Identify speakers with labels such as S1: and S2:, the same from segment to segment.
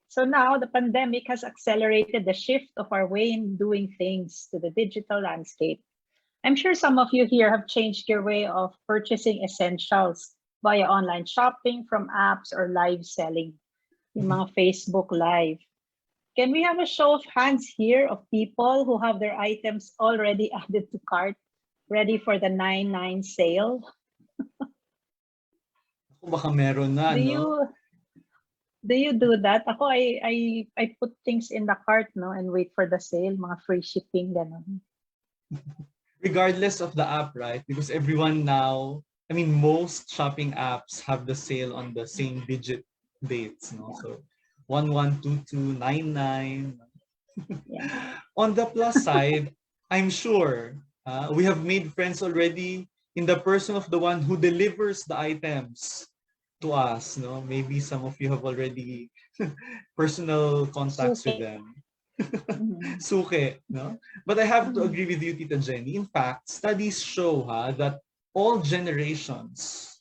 S1: So now the pandemic has accelerated the shift of our way in doing things to the digital landscape. I'm sure some of you here have changed your way of purchasing essentials via online shopping from apps or live selling, yung mga Facebook Live. Can we have a show of hands here of people who have their items already added to cart, ready for the 9/9 sale?
S2: Baka meron na,
S1: Do
S2: no?
S1: you do that? Ako, I put things in the cart, no, and wait for the sale, mga free shipping, gano'n.
S2: Regardless of the app, right? Because everyone now, I mean, most shopping apps have the sale on the same digit dates, no?
S1: Yeah.
S2: So 112299.
S1: Yeah.
S2: On the plus side, I'm sure we have made friends already in the person of the one who delivers the items to us, no? Maybe some of you have already personal contacts with them. Suke, no? But I have to agree with you, Tita Jenny. In fact, studies show that all generations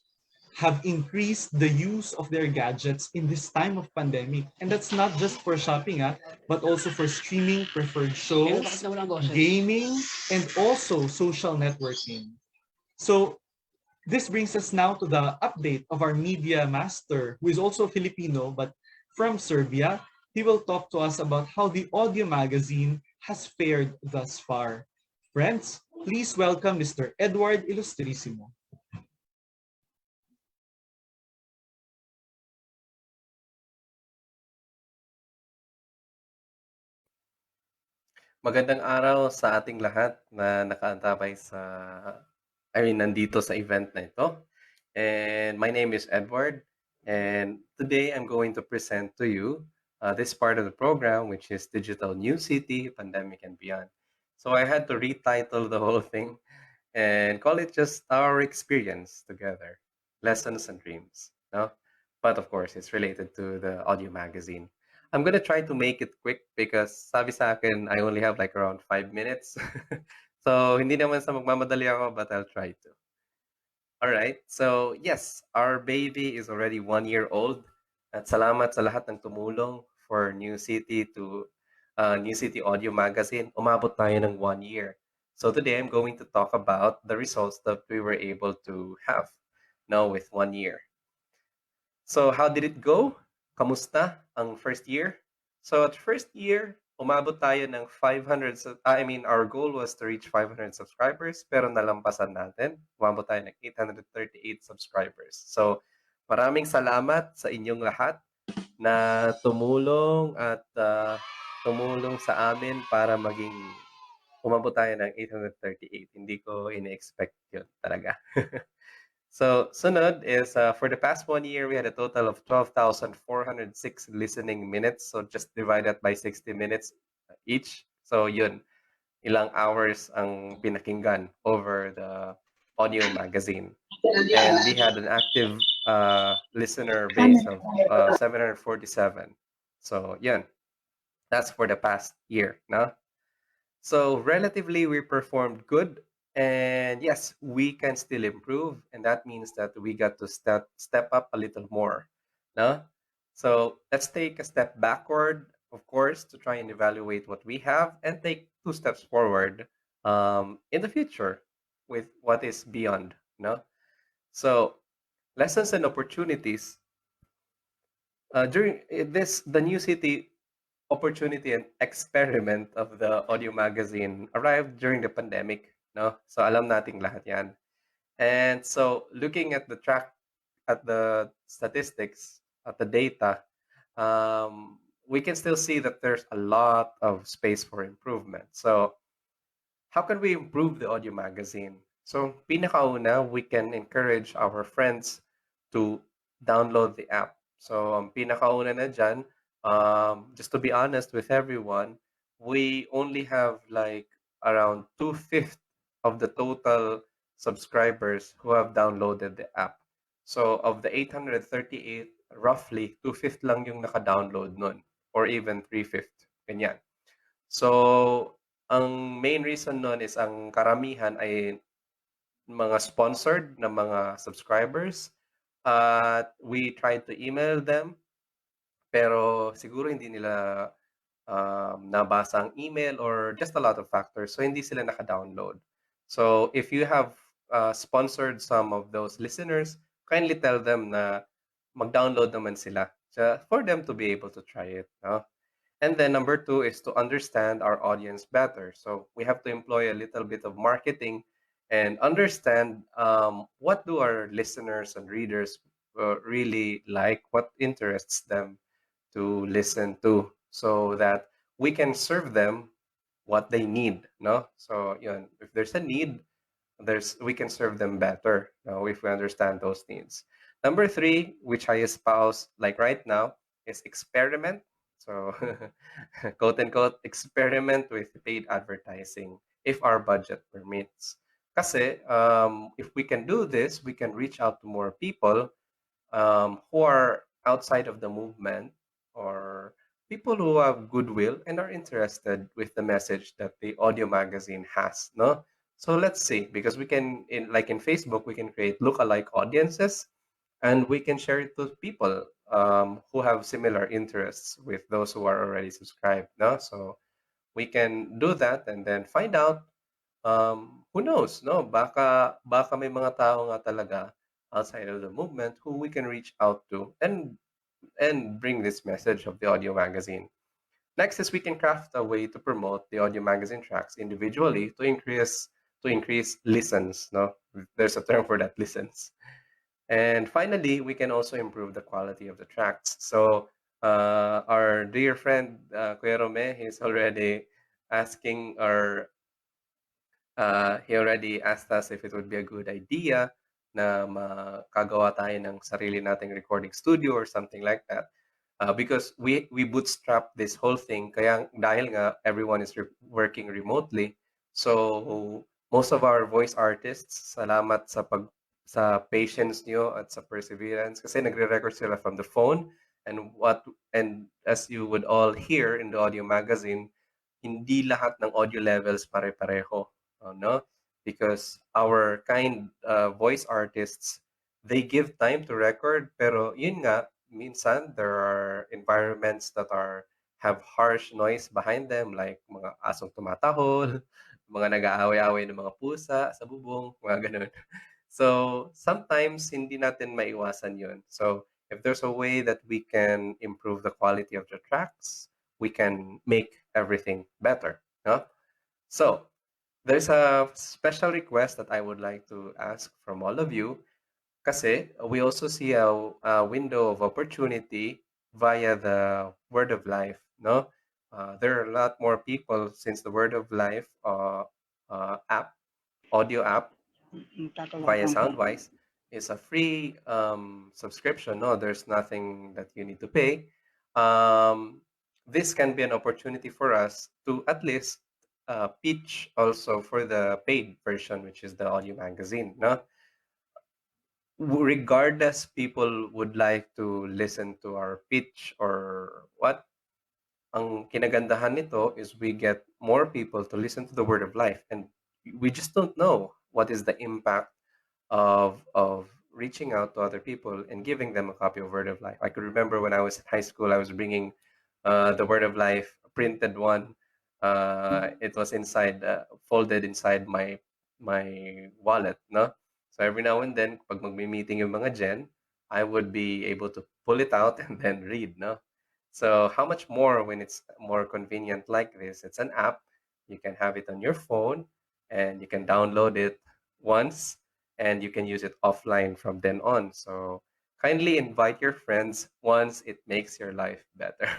S2: have increased the use of their gadgets in this time of pandemic. And that's not just for shopping, but also for streaming preferred shows, gaming, and also social networking. So this brings us now to the update of our media master, who is also Filipino, but from Serbia. He will talk to us about how the audio magazine has fared thus far. Friends, please welcome Mr. Edward Illustrissimo.
S3: Magandang araw sa ating lahat na nakaantabay nandito sa event na ito. And my name is Edward, and today I'm going to present to you this part of the program, which is Digital New City, Pandemic and Beyond. So I had to retitle the whole thing and call it just Our Experience Together, Lessons and Dreams. No? But of course, it's related to the audio magazine. I'm gonna try to make it quick because sabi sa akin, I only have like around 5 minutes. So hindi naman sa magmamadali ako, but I'll try to. All right. So yes, our baby is already 1 year old. At salamat sa lahat ng tumulong for New City Audio Magazine. Umabot tayo ng 1 year. So today I'm going to talk about the results that we were able to have now with 1 year. So how did it go? Kamusta ang first year? So at first year, umabot tayo ng 500, our goal was to reach 500 subscribers, pero nalampasan natin. Umabot tayo ng 838 subscribers. So maraming salamat sa inyong lahat na tumulong at tumulong sa amin para umabot tayo ng 838. Hindi ko ina-expect yun talaga. So, sunod is for the past 1 year, we had a total of 12,406 listening minutes. So, just divide that by 60 minutes each. So, yun, ilang hours ang pinakinggan over the audio magazine. And we had an active listener base of 747. So, yun, that's for the past year, no? So, relatively, we performed good. And yes, we can still improve, and that means that we got to step up a little more. No? So let's take a step backward, of course, to try and evaluate what we have and take 2 steps forward in the future with what is beyond. No? So lessons and opportunities. During the New City opportunity and experiment of the audio magazine arrived during the pandemic. No? So alam nating lahat yan. And so looking at the statistics, at the data, we can still see that there's a lot of space for improvement. So how can we improve the audio magazine? So pinakauna, we can encourage our friends to download the app. So ang pinakauna na dyan, just to be honest with everyone, we only have like around 2/5 of the total subscribers who have downloaded the app. So of the 838, roughly 2/5 lang yung naka-download nun, or even 3/5. Ganyan. So ang main reason nun is ang karamihan ay mga sponsored na mga subscribers. We tried to email them, pero siguro hindi nila nabasa ang email or just a lot of factors. So hindi sila naka-download. So if you have sponsored some of those listeners, kindly tell them na mag-download naman sila for them to be able to try it. No? And then number two is to understand our audience better. So we have to employ a little bit of marketing and understand what do our listeners and readers really like, what interests them to listen to, so that we can serve them what they need. No, so yun, if there's a need, we can serve them better, if we understand those needs. Number three, which I espouse like right now, is experiment. So quote unquote experiment with paid advertising if our budget permits. Kasi if we can do this, we can reach out to more people who are outside of the movement, or people who have goodwill and are interested with the message that the audio magazine has. No, so let's see, because we can, in Facebook, we can create lookalike audiences, and we can share it to people who have similar interests with those who are already subscribed. No, so we can do that and then find out, who knows, no? Baka may mga tao nga talaga outside of the movement who we can reach out to and bring this message of the audio magazine. Next is we can craft a way to promote the audio magazine tracks individually to increase listens, no? There's a term for that, listens. And finally, we can also improve the quality of the tracks. So our dear friend Kuya Rome, he's already asking, or he already asked us if it would be a good idea na makagawa tayo ng sarili nating recording studio or something like that. Because we bootstrap this whole thing, kaya dahil nga everyone is working remotely, so most of our voice artists, salamat sa patience nyo at sa perseverance, kasi nagre-record sila from the phone, and as you would all hear in the audio magazine, hindi lahat ng audio levels pare-pareho, no? Because our kind voice artists, they give time to record, pero yun nga, minsan there are environments that have harsh noise behind them, like mga asong tumatahol, mga nag-aaway-away ng mga pusa sa bubong, mga ganun. So sometimes hindi natin maiwasan yun. So if there's a way that we can improve the quality of the tracks, we can make everything better. No? So there's a special request that I would like to ask from all of you. Kasi we also see a window of opportunity via the Word of Life. No, there are a lot more people, since the Word of Life audio app via Soundwise is a free subscription. No, there's nothing that you need to pay. This can be an opportunity for us to at least pitch also for the paid version, which is the audio magazine. No, regardless people would like to listen to our pitch or what, ang kinagandahan nito is we get more people to listen to the Word of Life, and we just don't know what is the impact of reaching out to other people and giving them a copy of Word of Life. I could remember when I was in high school, I was bringing the Word of Life, a printed one. It was folded inside my wallet, no? So every now and then, pag magmi-meeting yung mga gen, I would be able to pull it out and then read, no? So how much more when it's more convenient like this? It's an app. You can have it on your phone, and you can download it once, and you can use it offline from then on. So kindly invite your friends once it makes your life better.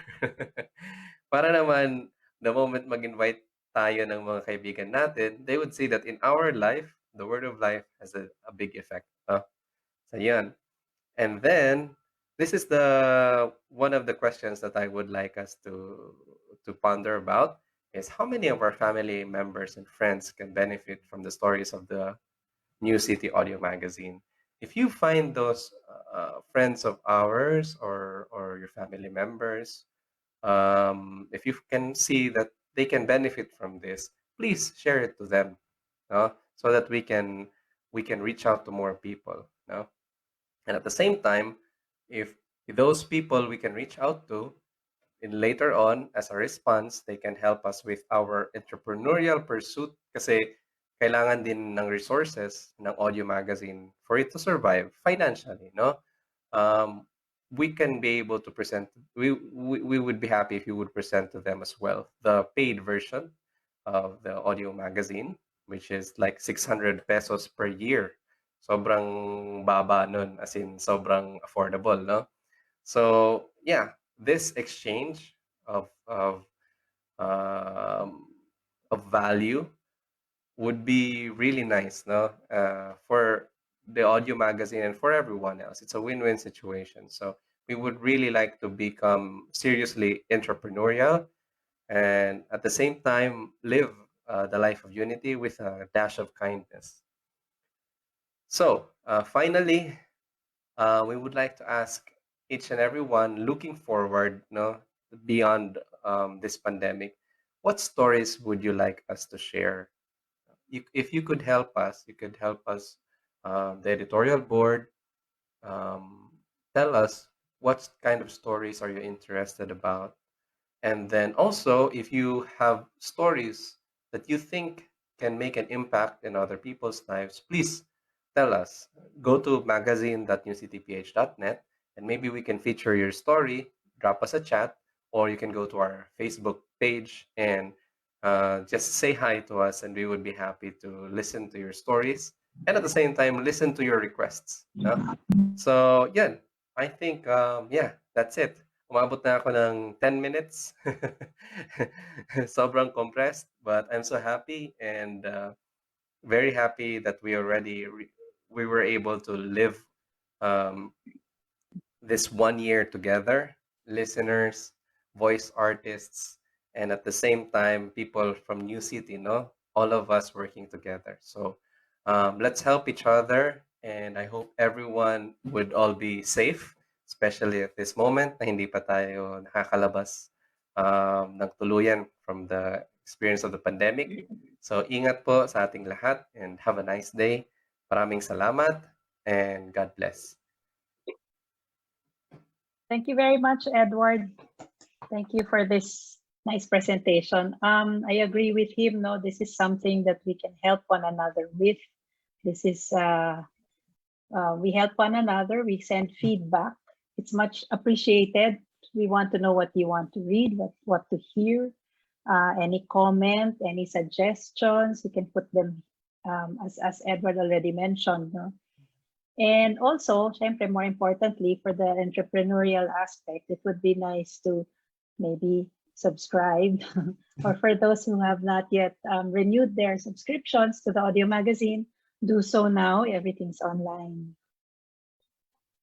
S3: Para naman, the moment mag-invite tayo ng mga kaibigan natin, they would see that in our life, the Word of Life has a big effect. So yan. And then, this is the one of the questions that I would like us to ponder about, is how many of our family members and friends can benefit from the stories of the New City Audio Magazine. If you find those friends of ours, or your family members, if you can see that they can benefit from this, please share it to them, no? So that we can reach out to more people, no? And at the same time, if Those people we can reach out to, and later on, as a response, they can help us with our entrepreneurial pursuit kasi kailangan din ng resources ng audio magazine for it to survive financially, no? We can be able to present, we would be happy if you would present to them as well the paid version of the audio magazine, which is like 600 pesos per year. Sobrang baba nun, as in sobrang affordable, no? So yeah, this exchange of of um, of value would be really nice, no? For the audio magazine and for everyone else, it's a win-win situation. So we would really like to become seriously entrepreneurial and at the same time live the life of unity with a dash of kindness. So finally, we would like to ask each and every one looking forward, no, beyond this pandemic, what stories would you like us to share? If you could help us, you could help us, the editorial board, um, tell us what kind of stories are you interested about, and then also, if you have stories that you think can make an impact in other people's lives, please tell us. Go to magazine.newcityph.net and maybe we can feature your story, drop us a chat, or you can go to our Facebook page and just say hi to us, and we would be happy to listen to your stories and at the same time listen to your requests. No? So, yeah, I think, yeah, that's it. Umabot na ako ng 10 minutes. Sobrang compressed, but I'm so happy and very happy that we were able to live um, this 1 year together, listeners, voice artists, and at the same time, people from New City, no? All of us working together. So let's help each other, and I hope everyone would all be safe, especially at this moment na hindi pa tayo nakakalabas ng tuluyan from the experience of the pandemic. So ingat po sa ating lahat and have a nice day. Maraming salamat and God bless.
S1: Thank you very much, Edward. Thank you for this nice presentation. I agree with him. No, this is something that we can help one another with. This is we help one another. We send feedback. It's much appreciated. We want to know what you want to read, what to hear. Any comment, any suggestions, you can put them as Edward already mentioned. No? And also, syempre, more importantly, for the entrepreneurial aspect, it would be nice to maybe subscribe or for those who have not yet renewed their subscriptions to the audio magazine, do so now. Everything's online.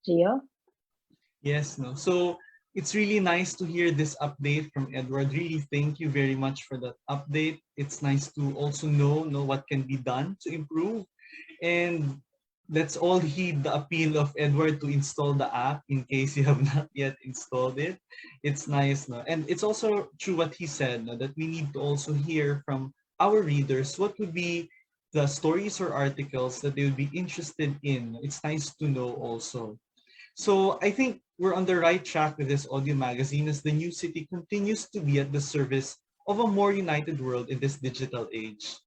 S1: Gio?
S2: Yes, no. So it's really nice to hear this update from Edward. Really, thank you very much for that update. It's nice to also know what can be done to improve. And let's all heed the appeal of Edward to install the app in case you have not yet installed it. It's nice, no? And it's also true what he said, no? That we need to also hear from our readers what would be the stories or articles that they would be interested in. It's nice to know also. So I think we're on the right track with this audio magazine as the new city continues to be at the service of a more united world in this digital age.